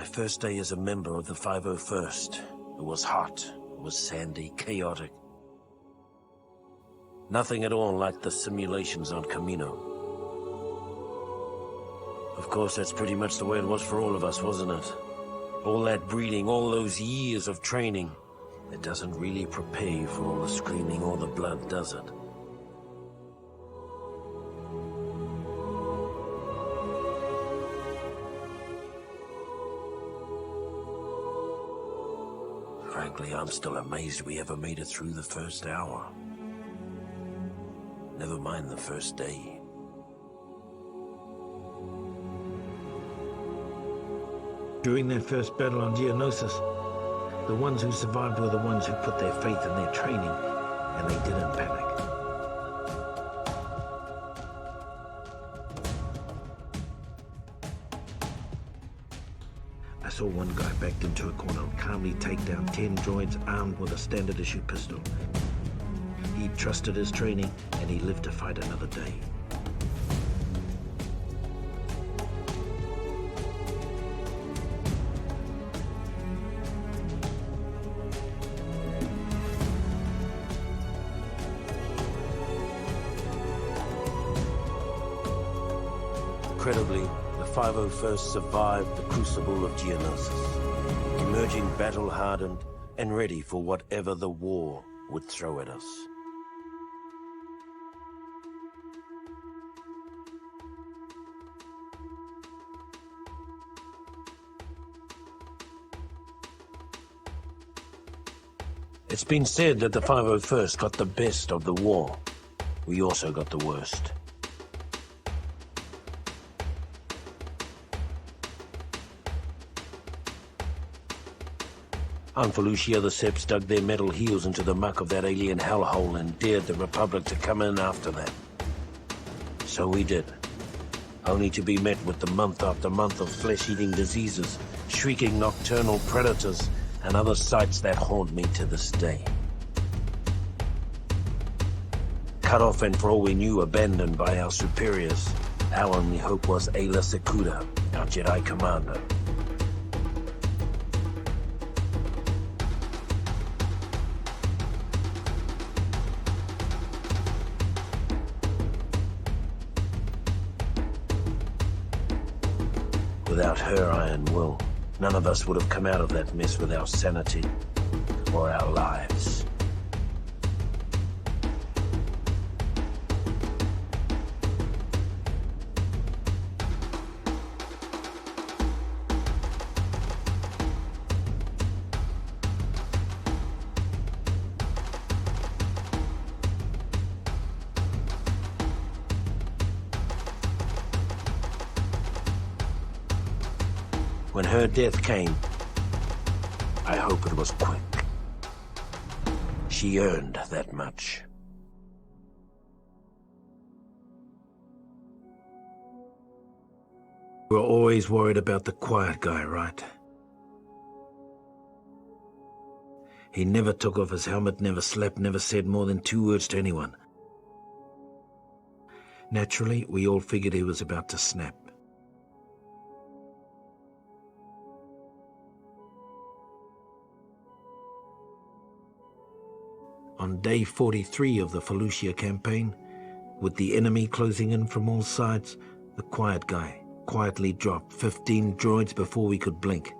My first day as a member of the 501st. It was hot, it was sandy, chaotic. Nothing at all like the simulations on Camino. Of course, that's pretty much the way it was for all of us, wasn't it? All that breeding, all those years of training. It doesn't really prepare you for all the screaming or the blood, does it? Frankly, I'm still amazed we ever made it through the first hour. Never mind the first day. During their first battle on Geonosis, the ones who survived were the ones who put their faith in their training, and they didn't panic. I saw one guy backed into a corner and calmly take down 10 droids armed with a standard issue pistol. He trusted his training, and he lived to fight another day. Incredibly, the 501st survived the crucible of Geonosis, emerging battle-hardened and ready for whatever the war would throw at us. It's been said that the 501st got the best of the war. We also got the worst. On Felucia, the Seps dug their metal heels into the muck of that alien hellhole and dared the Republic to come in after them. So we did, only to be met with the month after month of flesh-eating diseases, shrieking nocturnal predators, and other sights that haunt me to this day. Cut off and for all we knew, abandoned by our superiors, our only hope was Aayla Secura, our Jedi commander. Without her iron will, none of us would have come out of that mess with our sanity or our lives. When her death came, I hope it was quick. She earned that much. We're always worried about the quiet guy, right? He never took off his helmet, never slept, never said more than 2 words to anyone. Naturally, we all figured he was about to snap. On day 43 of the Felucia campaign, with the enemy closing in from all sides, the quiet guy quietly dropped 15 droids before we could blink.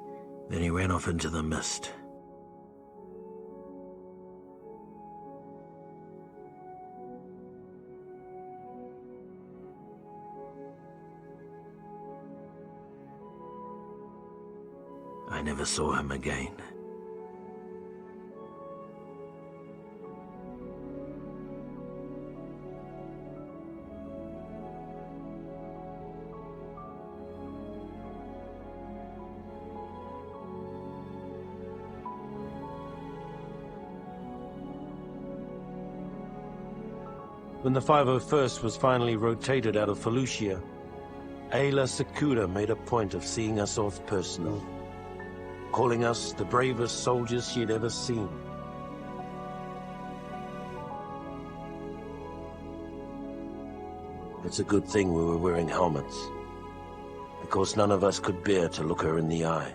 Then he ran off into the mist. I never saw him again. When the 501st was finally rotated out of Felucia, Aayla Secura made a point of seeing us off personally, calling us the bravest soldiers she'd ever seen. It's a good thing we were wearing helmets, because none of us could bear to look her in the eye.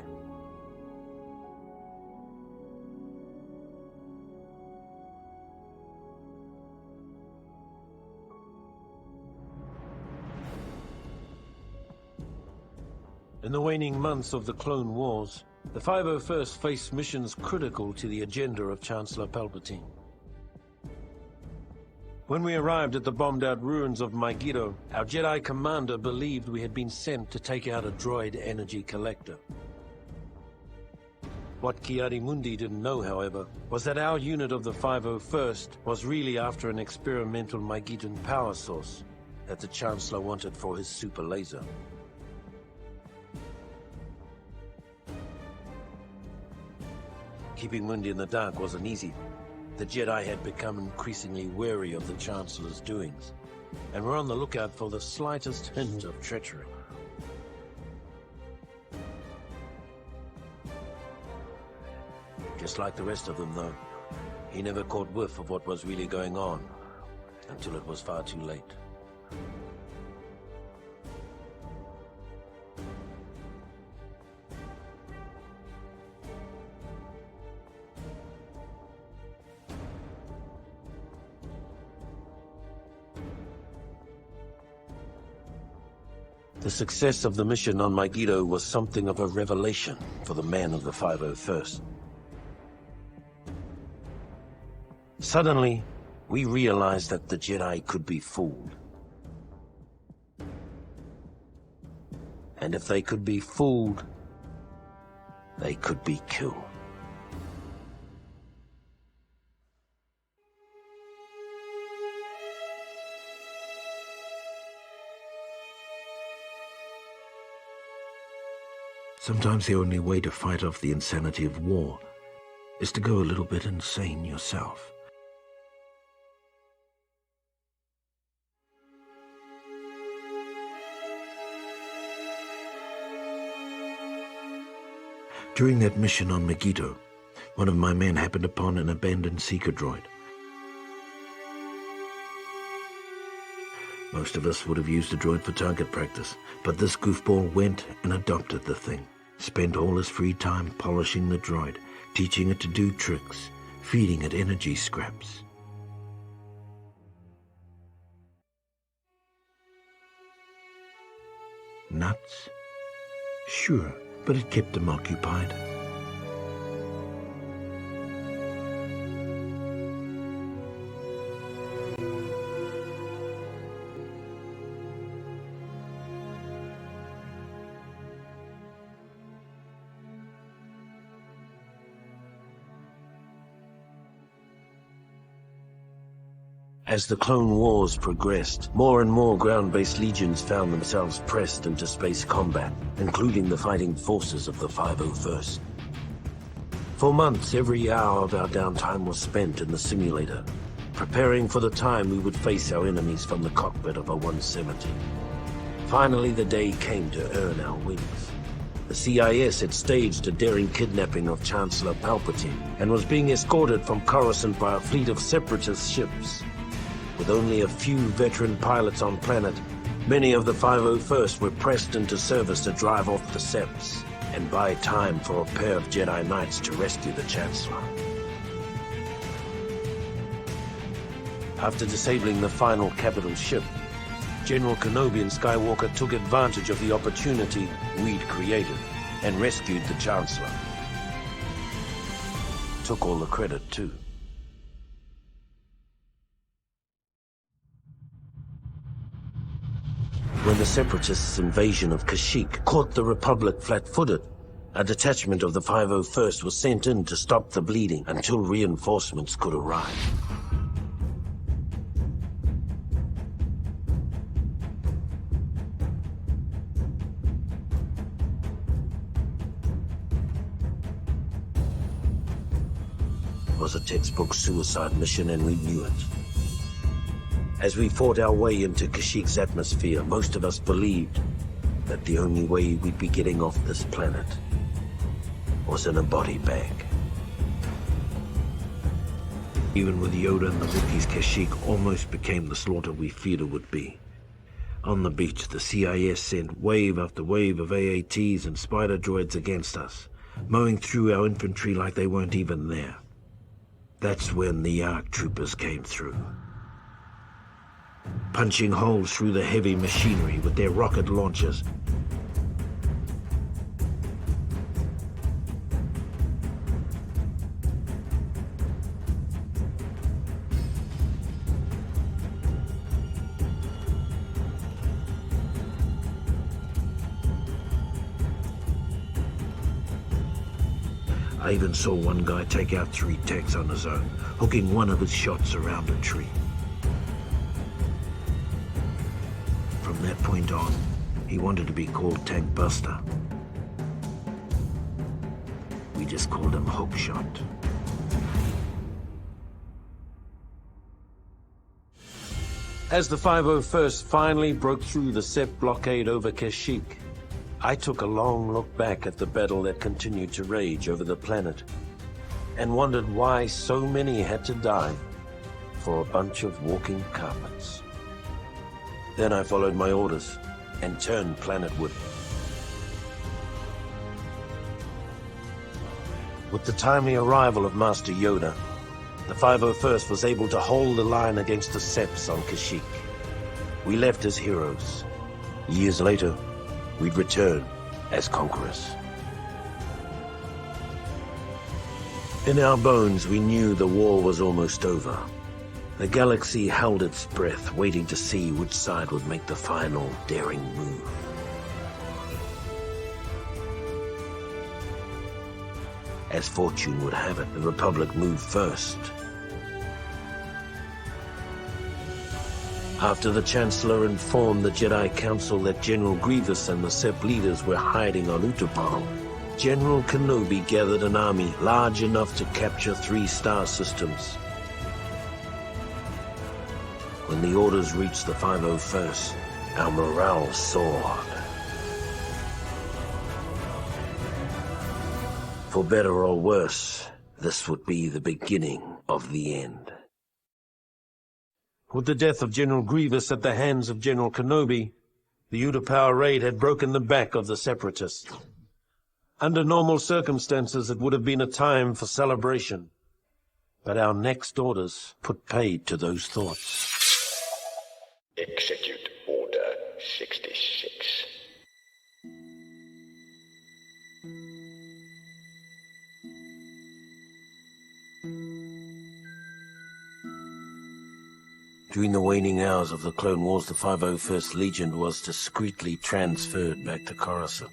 In the waning months of the Clone Wars, the 501st faced missions critical to the agenda of Chancellor Palpatine. When we arrived at the bombed-out ruins of Megiddo, our Jedi commander believed we had been sent to take out a droid energy collector. What Ki-Adi-Mundi didn't know, however, was that our unit of the 501st was really after an experimental Megiddan power source that the Chancellor wanted for his super laser. Keeping Mundi in the dark wasn't easy. The Jedi had become increasingly wary of the Chancellor's doings, and were on the lookout for the slightest hint of treachery. Just like the rest of them, though, he never caught whiff of what was really going on, until it was far too late. The success of the mission on Megiddo was something of a revelation for the men of the 501st. Suddenly, we realized that the Jedi could be fooled. And if they could be fooled, they could be killed. Sometimes the only way to fight off the insanity of war is to go a little bit insane yourself. During that mission on Megiddo, one of my men happened upon an abandoned seeker droid. Most of us would have used the droid for target practice, but this goofball went and adopted the thing. Spent all his free time polishing the droid, teaching it to do tricks, feeding it energy scraps. Nuts? Sure, but it kept him occupied. As the Clone Wars progressed, more and more ground-based legions found themselves pressed into space combat, including the fighting forces of the 501st. For months, every hour of our downtime was spent in the simulator, preparing for the time we would face our enemies from the cockpit of a 170. Finally, the day came to earn our wings. The CIS had staged a daring kidnapping of Chancellor Palpatine and was being escorted from Coruscant by a fleet of separatist ships. With only a few veteran pilots on planet, many of the 501st were pressed into service to drive off the Seps and buy time for a pair of Jedi Knights to rescue the Chancellor. After disabling the final capital ship, General Kenobi and Skywalker took advantage of the opportunity we'd created and rescued the Chancellor. Took all the credit, too. When the Separatists' invasion of Kashyyyk caught the Republic flat-footed, a detachment of the 501st was sent in to stop the bleeding until reinforcements could arrive. It was a textbook suicide mission, and we knew it. As we fought our way into Kashyyyk's atmosphere, most of us believed that the only way we'd be getting off this planet was in a body bag. Even with Yoda and the Wookiees, Kashyyyk almost became the slaughter we feared it would be. On the beach, the CIS sent wave after wave of AATs and spider droids against us, mowing through our infantry like they weren't even there. That's when the ARC troopers came through, punching holes through the heavy machinery with their rocket launchers. I even saw one guy take out 3 techs on his own, hooking one of his shots around a tree. From that point on, he wanted to be called Tank Buster. We just called him Hookshot. As the 501st finally broke through the Sept blockade over Kashyyyk, I took a long look back at the battle that continued to rage over the planet and wondered why so many had to die for a bunch of walking carpets. Then I followed my orders and turned planetward. With the timely arrival of Master Yoda, the 501st was able to hold the line against the Septs on Kashyyyk. We left as heroes. Years later, we'd return as conquerors. In our bones, we knew the war was almost over. The galaxy held its breath, waiting to see which side would make the final daring move. As fortune would have it, the Republic moved first. After the Chancellor informed the Jedi Council that General Grievous and the Sept leaders were hiding on Utapau, General Kenobi gathered an army large enough to capture 3 star systems. When the orders reached the 501st, our morale soared. For better or worse, this would be the beginning of the end. With the death of General Grievous at the hands of General Kenobi, the Utapau raid had broken the back of the Separatists. Under normal circumstances, it would have been a time for celebration. But our next orders put paid to those thoughts. Execute Order 66. During the waning hours of the Clone Wars, the 501st Legion was discreetly transferred back to Coruscant.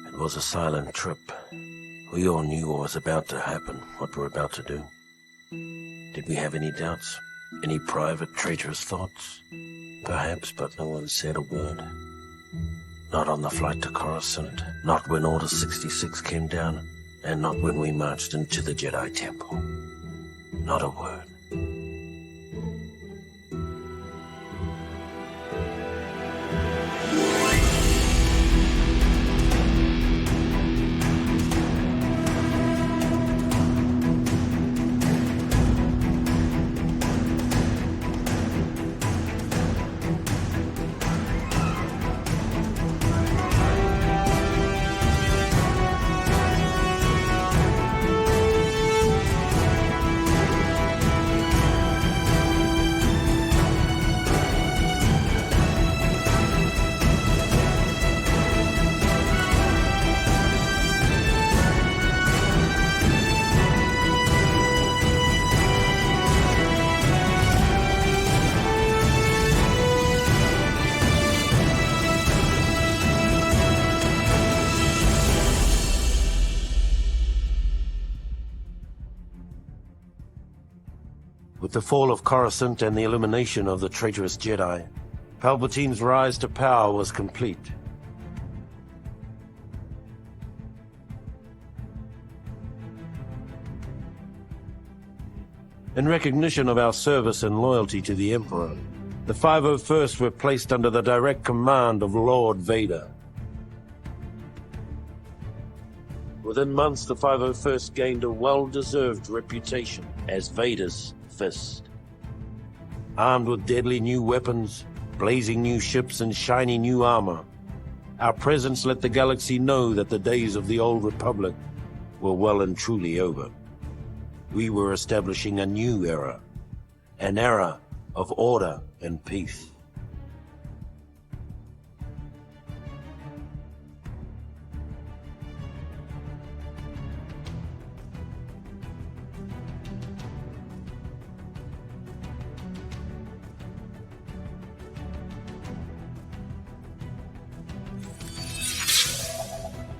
It was a silent trip. We all knew what was about to happen, what we're about to do. Did we have any doubts? Any private traitorous thoughts? Perhaps, but no one said a word. Not on the flight to Coruscant, not when Order 66 came down, and not when we marched into the Jedi Temple. Not a word. With the fall of Coruscant and the elimination of the traitorous Jedi, Palpatine's rise to power was complete. In recognition of our service and loyalty to the Emperor, the 501st were placed under the direct command of Lord Vader. Within months, the 501st gained a well-deserved reputation as Vader's Fist. Armed with deadly new weapons, blazing new ships, and shiny new armor, our presence let the galaxy know that the days of the old Republic were well and truly over. We were establishing a new era, an era of order and peace.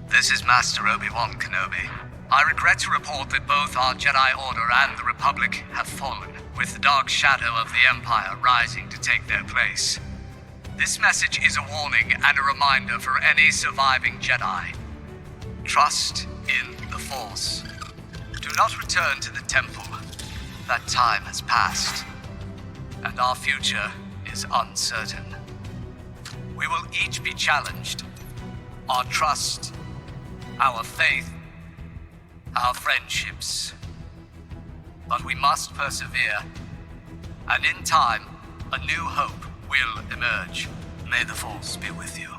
This is Master Obi-Wan Kenobi. I regret to report that both our Jedi Order and the Republic have fallen, with the dark shadow of the Empire rising to take their place. This message is a warning and a reminder for any surviving Jedi. Trust in the Force. Do not return to the Temple. That time has passed, and our future is uncertain. We will each be challenged. Our trust, our faith, our friendships. But we must persevere, and in time, a new hope will emerge. May the Force be with you.